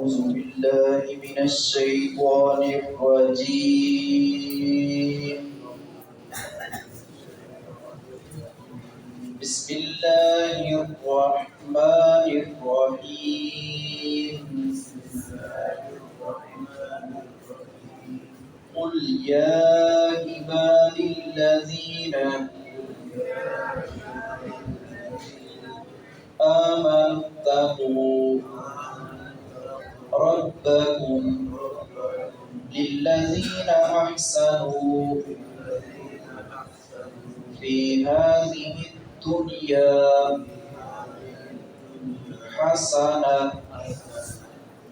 أعوذ بالله من الشيطان الرجيم. بسم الله الرحمن الرحيم. قل يا عبادي الذين آمنوا اتقوا ربكم للذين أحسنوا في هذه الدنيا حسنة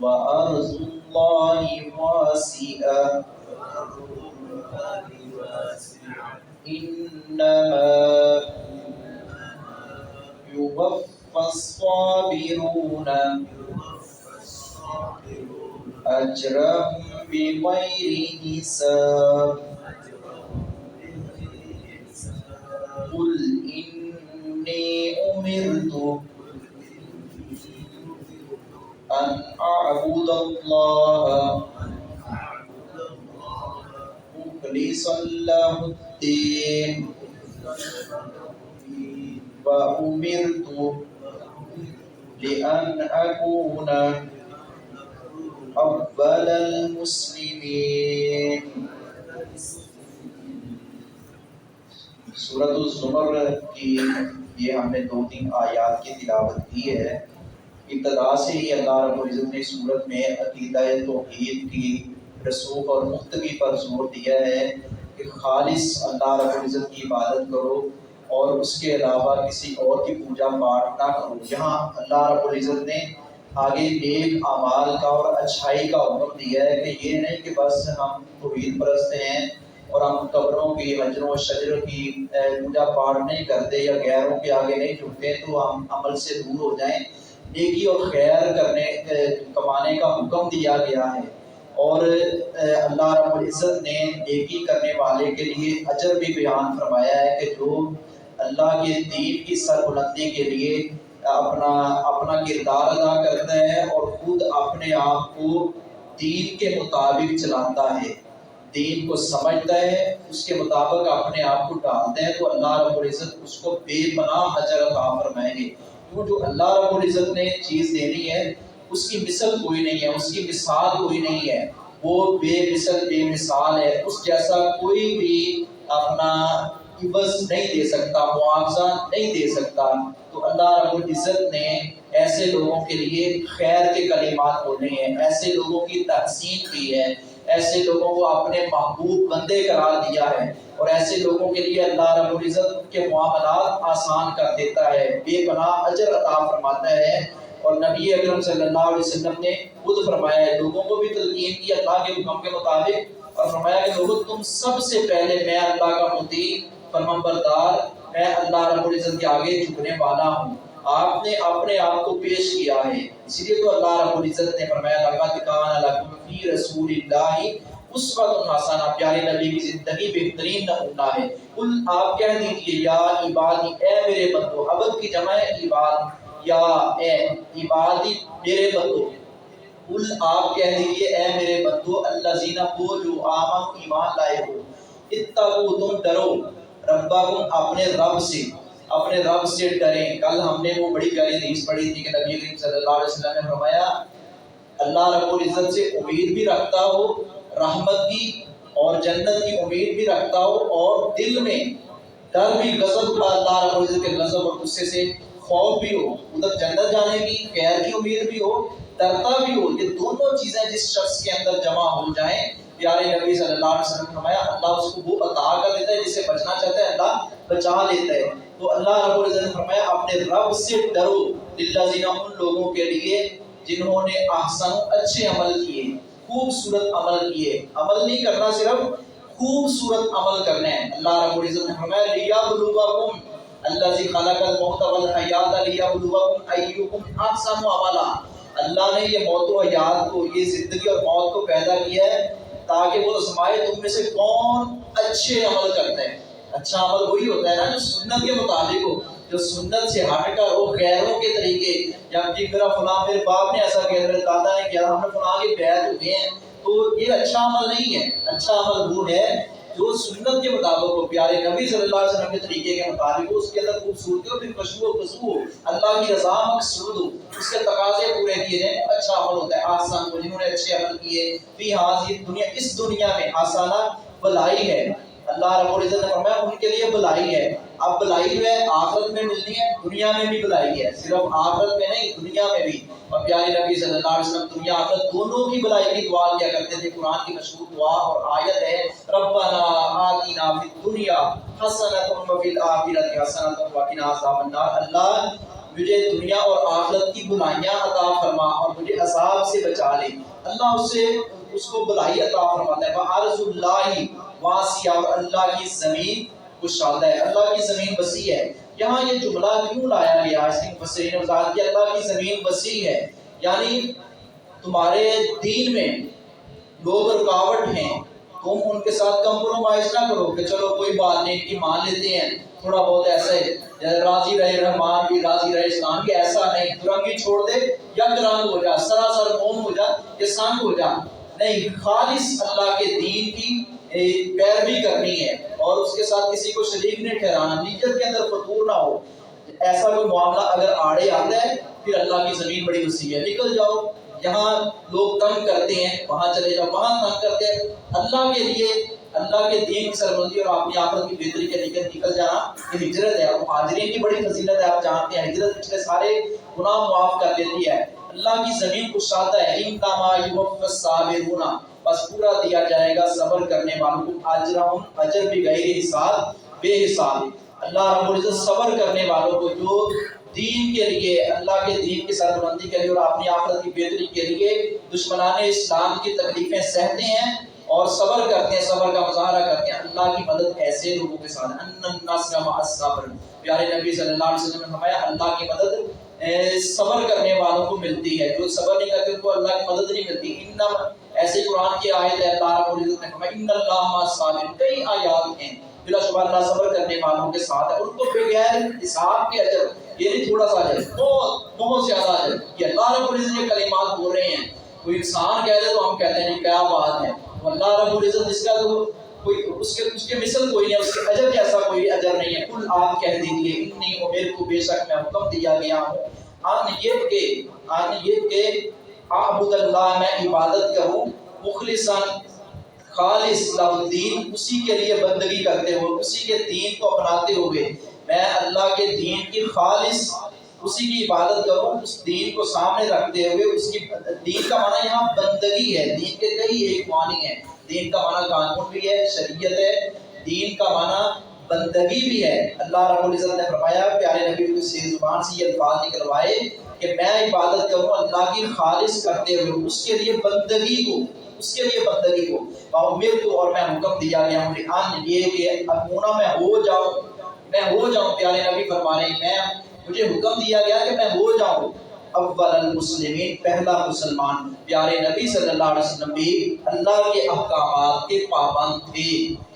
وأرض الله واسعة إنما يوفى الصابرون أجرهم بغير حساب. قل إني أمرت أن أعبد الله مخلصا له الدين وأمرت لأن أكون أول المسلمين. سورۃ الزمر کی یہ ہم نے 2-3 آیات کی تلاوت کی ہے. ابتدا سے ہی اللہ رب العزت نے سورت میں عقیدہ توحید کی رسوخ اور مختگی پر زور دیا ہے کہ خالص اللہ رب العزت کی عبادت کرو اور اس کے علاوہ کسی اور کی پوجا پاٹ نہ کرو. یہاں اللہ رب العزت نے آگے نیک اعمال کا اور اچھائی کا حکم دیا ہے کہ یہ نہیں کہ بس ہم توحید پرست ہیں اور ہم قبروں کی حجروں و شجر کی پوجا پاٹ نہیں کرتے یا غیروں کے آگے نہیں جھکتے تو ہم عمل سے دور ہو جائیں. نیکی اور خیر کمانے کا حکم دیا گیا ہے اور اللہ رب العزت نے نیکی کرنے والے کے لیے اجر بھی بیان فرمایا ہے کہ جو اللہ کے دین کی سربلندی کے لیے اپنا کردار ادا کرتا ہے اور خود اپنے آپ کو دین کے مطابق چلاتا ہے، دین کو سمجھتا ہے، اس کے مطابق اپنے آپ کو ڈالتا ہے تو اللہ رب العزت اس کو بے پناہ اجر عطا فرمائیں گے. کیوں جو اللہ رب العزت نے چیز دینی ہے اس کی مثل کوئی نہیں ہے، اس کی مثال کوئی نہیں ہے، وہ بے مثل بے مثال ہے. اس جیسا کوئی بھی اپنا عوض نہیں دے سکتا، معاوضہ نہیں دے سکتا. تو اللہ رب العزت نے ایسے لوگوں کے لیے خیر کے کلمات بولے ہیں، ایسے لوگوں کی تحسین کی ہے، ایسے لوگوں کو اپنے محبوب بندے قرار دیا ہے اور ایسے لوگوں کے لیے اللہ رب العزت کے معاملات آسان کر دیتا ہے، بے پناہ اجر عطا فرماتا ہے. اور نبی اکرم صلی اللہ علیہ وسلم نے خود فرمایا ہے، لوگوں کو بھی تلقین کی اللہ کے حکم کے مطابق اور فرمایا کہ لوگوں تم سب سے پہلے میں اللہ کا مطیع فرمانبردار، میں اللہ رب العزت کے آگے جھکنے والا ہوں. آپ نے اپنے آپ کو پیش کیا ہے، اسی لیے تو اللہ رب العزت نے فرمایا لقد کان لکم فی رسول اللہ اسوۃ حسنہ، پیارے نبی کی زندگی بہترین نمونہ ہے. قل آپ کہہ دیجئے یا عبادی، اے میرے بندو، عبد کی جمع ہے عباد، یا اے عبادی میرے بندو. قل آپ کہہ دیجئے اے میرے بندو، الذین وہ جو آمنوا ایمان لائے ہو، اتقوا تم ڈرو، ربکم اپنے رب سے ڈریں. کل ہم نے وہ بڑی پیاری حدیث پڑھی تھی کہ نبی کریم صلی اللہ علیہ وسلم نے فرمایا اللہ رب العزت سے امید بھی رکھتا ہو رحمت کی اور جنت کی امید بھی رکھتا ہو اور دل میں ڈر بھی، غضب کا، اللہ رب العزت کے غضب اور غصے سے خوف بھی ہو، ادھر جنت جانے کی خیر کی امید بھی ہو، ڈرتا بھی ہو. یہ دونوں چیزیں جس شخص کے اندر جمع ہو جائیں، پیارے نبی صلی اللہ علیہ وسلم نے فرمایا اللہ اس کو وہ عطا کر دیتا ہے جسے بچنا چاہتا ہے اللہ بچا لیتا ہے. تو اللہ رب العزت نے فرمایا اپنے رب سے ڈرو، للذین ان لوگوں کے لیے جنہوں نے احسن اچھے عمل کیے، خوبصورت عمل کیے. عمل نہیں کرنا، صرف خوبصورت عمل کرنا ہے. اللہ رب العزت نے فرمایا لیبلوکم الذی خلق الموت والحیات لیبلوکم ایکم احسن عملا. اللہ نے یہ موت و حیات کو، یہ زندگی اور موت کو پیدا کیا ہے تاکہ وہ آزمائے تم میں سے کون اچھے عمل کرتے ہیں. اچھا عمل وہی ہوتا ہے نا جو سنت کے مطابق ہو. جو سنت سے ہٹ کر وہ غیروں کے طریقے، یا کہ میرا فلاں میرے باپ نے ایسا کیا، میرے دادا نے کیا، ہم نے فلاں کے بیعت ہوئے ہیں، تو یہ اچھا عمل نہیں ہے۔ اچھا عمل وہ ہے جو سنت کے مطابق ہو، پیارے نبی صلی اللہ علیہ وسلم کے طریقے کے مطابق ہو، اس کے اندر خوبصورتی ہو، پھر خوشبو و خوشبو ہو، اللہ کی رضا مقصود ہو، اس کے تقاضے پورے کیے جائیں، اچھا عمل ہوتا ہے۔ آسان کو جنہوں نے اچھے عمل کیے فی حاضر دنیا، اس دنیا میں آسانہ بھلائی ہے، اللہ رب العزت نے فرمایا ان کے لیے بھلائی ہے۔ اب بھلائی جو ہے آخرت میں ملنی ہے، دنیا میں بھی بھلائی ہے، صرف آخرت میں نہیں دنیا میں بھی۔ اور پیارے نبی صلی اللہ علیہ وسلم دنیا آخرت دونوں کی بھلائی کی دعا کیا کرتے تھے۔ قرآن کی مشہور دعا اور آیت ہے ربنا آتنا فی الدنیا حسنۃ وفی الآخرۃ حسنۃ وقنا عذاب النار، اللہ مجھے دنیا اور آخرت کی بھلائیاں عطا فرما اور مجھے عذاب سے بچا لے۔ اللہ اس کو بھلائی عطا فرماتا ہے۔ وَأَرْضُ اللَّهِ واسعہ، اور اللہ کی زمین کشادہ ہے، اللہ کی زمین وسیع ہے۔ یہاں یہ جملہ کیوں لایا گیا؟ اس نے مفسرین نے وضاحت کی اللہ کی زمین وسیع ہے، یعنی تمہارے دین میں لوگ رکاوٹ ہیں، تم ان کے ساتھ کمپرومائز نہ کرو کہ چلو کوئی بات نہیں ان کی مان لیتے ہیں، تھوڑا بہت ایسا ہے، راضی رہے رحمان بھی راضی رہے اسلام بھی، ایسا نہیں درنگی چھوڑ دے یا رنگ ہو جا، سراسر قوم ہو جا یا سنگ ہو جا، نہیں، خالص اللہ کے دین کی پیروی کرنی ہے اور اس کے ساتھ کسی کو شریک نہیں ٹھہرانا، نیت کے اندر فتور نہ ہو۔ ایسا کوئی معاملہ اگر آڑے آتا ہے پھر اللہ کی زمین بڑی وسیع ہے، نکل جاؤ، یہاں لوگ تنگ کرتے ہیں وہاں چلے جاؤ، وہاں تنگ کرتے ہیں، اللہ کے لیے اللہ کے دین کی سربلندی اور اپنی آخرت کی بہتری کے لیے نکل جانا یہ ہجرت ہے۔ مہاجرین کی بڑی فضیلت ہے، آپ جانتے ہیں ہجرت پچھلے سارے گناہ معاف کر دیتی ہے، اللہ کی زمین کشادہ ہے۔ انما یوفی الصابرون، بس پورا دیا جائے گا صبر کرنے والوں کو اجرہم، اجر بغیر حساب، بے حساب۔ اللہ رب العزت صبر کرنے والوں کو جو دین کے لیے، اللہ کے دین کی سربلندی کے لیے اور اپنی آخرت کی بہتری کے لیے دشمنان اسلام کی تکلیفیں سہتے ہیں اور صبر کرتے ہیں، صبر کا مظاہرہ کرتے ہیں، اللہ کی مدد ایسے لوگوں کے ساتھ ہے۔ ان النصر مع الصبر، پیارے نبی صلی اللہ علیہ وسلم نے فرمایا اللہ کی مدد صبر کرنے والوں کو ملتی ہے، جو صبر نہیں کرتے ان کو اللہ کی مدد نہیں ملتی۔ ایسے قرآن کی آیت ہے، اللہ رب العزت نے فرمایا ان اللہ مع الصابرین، کئی آیات ہیں بلا شبہ اللہ صبر کرنے والوں کے ساتھ ہے، ان کو بغیر حساب کے اجر، یہ نہیں تھوڑا سا اجر، بہت زیادہ اجر۔ یہ اللہ رب العزت یہ کلمات بول رہے ہیں، کوئی انسان کہہ دے تو ہم کہتے ہیں کیا بات ہے، اللہ رب العزت اس کا تو کوئی اس کے مثل کوئی نہیں، اس کے اجر جیسا کوئی اجر نہیں ہے۔ کل آپ کہہ دیجیے انی امرت، بے شک میں حکم دیا گیا ہوں، ان یہ کہ اعبد اللہ، میں عبادت کروں، مخلصا، خالص لہ الدین، اسی کے لیے بندگی کرتے ہوئے، اسی کے دین کو اپناتے ہوئے، میں اللہ کے دین کی خالص اسی کی عبادت کروں، اس دین کو سامنے رکھتے ہوئے، اس کی دین کا معنی یہاں بندگی ہے، دین کے کئی ایک معنی ہیں، دین کا معنی قانون بھی ہے، شریعت ہے، دین کا معنی بندگی بھی ہے۔ اللہ رب العزت نے فرمایا پیارے نبی کی سی زبان سے یہ الفاظ نکلوائے کہ میں عبادت کروں اللہ کی خالص کرتے ہوئے، اس کے لیے بندگی کو، اس کے لیے بندگی کو، امر تو، اور میں حکم دیا گیا ہوں ان یہ کہ اکونا، میں ہو جاؤں، پیارے نبی فرما رہے ہیں مجھے حکم دیا گیا کہ میں ہو جاؤں اول المسلمین، پہلا مسلمان۔ پیارے نبی صلی اللہ علیہ وسلم بھی اللہ کے احکامات کے پابند تھے،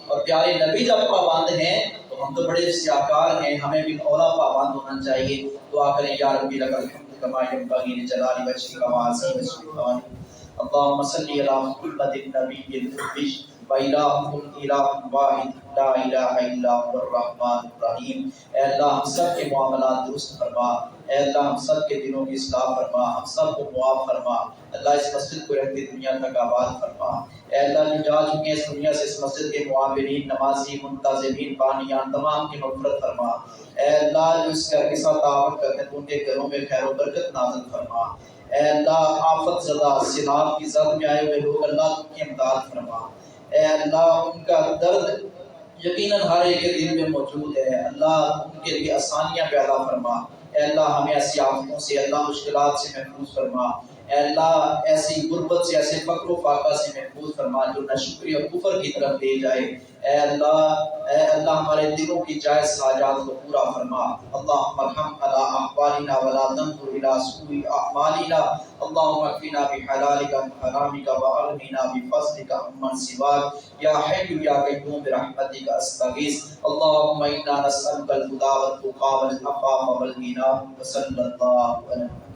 اور پیارے نبی جب پابند ہیں تو ہم تو بڑے سیاکار ہیں، ہمیں بھی اولا پابند ہونا چاہیے۔ دعا کریں یا ربی لک الحمد کما ینبغی لجلال وجهک وعظیم سلطانک، اللهم صل علی محمد النبی الامی وإلہکم الہ واحد لا الہ الا هو الرحمن الرحیم۔ اے اللہ ہم سب کے معاملات درست فرما، اے اللہ ہم سب کے دلوں کی اصلاح فرما، ہم سب کو معاف فرما، اللہ اس مسجد کو رہتی دنیا تک آباد فرما۔ اے اللہ جو جا چکے ہیں اس دنیا سے، اس مسجد کے معاورین، نمازی، منتظمین، بانیان، تمام کی مغفرت فرما۔ اے اللہ جو اس گھر کے ساتھ تعاون کرتے ہیں ان کے گھروں میں خیر و برکت نازل فرما۔ اے اللہ آفت زدہ سیلاب کی زد میں آئے ہوئے لوگ، اللہ ان کی امداد فرما۔ اے اللہ ان کا درد یقیناً ہر ایک کے دل میں موجود ہے، اللہ ان کے لیے آسانیاں پیدا فرما۔ اے اللہ ہمیں ایسی آفتوں سے، اللہ مشکلات سے محفوظ فرما۔ اے اللہ ایسی غربت سے ایسے فقر و فاقہ سے محفوظ فرما جو نہ شکر اور کفر کی طرف لے جائے. اے اللہ ہمارے دلوں کی جائز حاجات کو پورا فرما. اللہم ارحم علی احوالنا ولا تنظر الى سوء اعمالنا. اللہم اکفنا بحلالک عن حرامک واغننا بفضلک عمن سواک. یا حی یا قیوم برحمتک استغیث. اللہم انا نسألک الہدی والتقی والعفاف والغنی. وصلی اللہ علیہ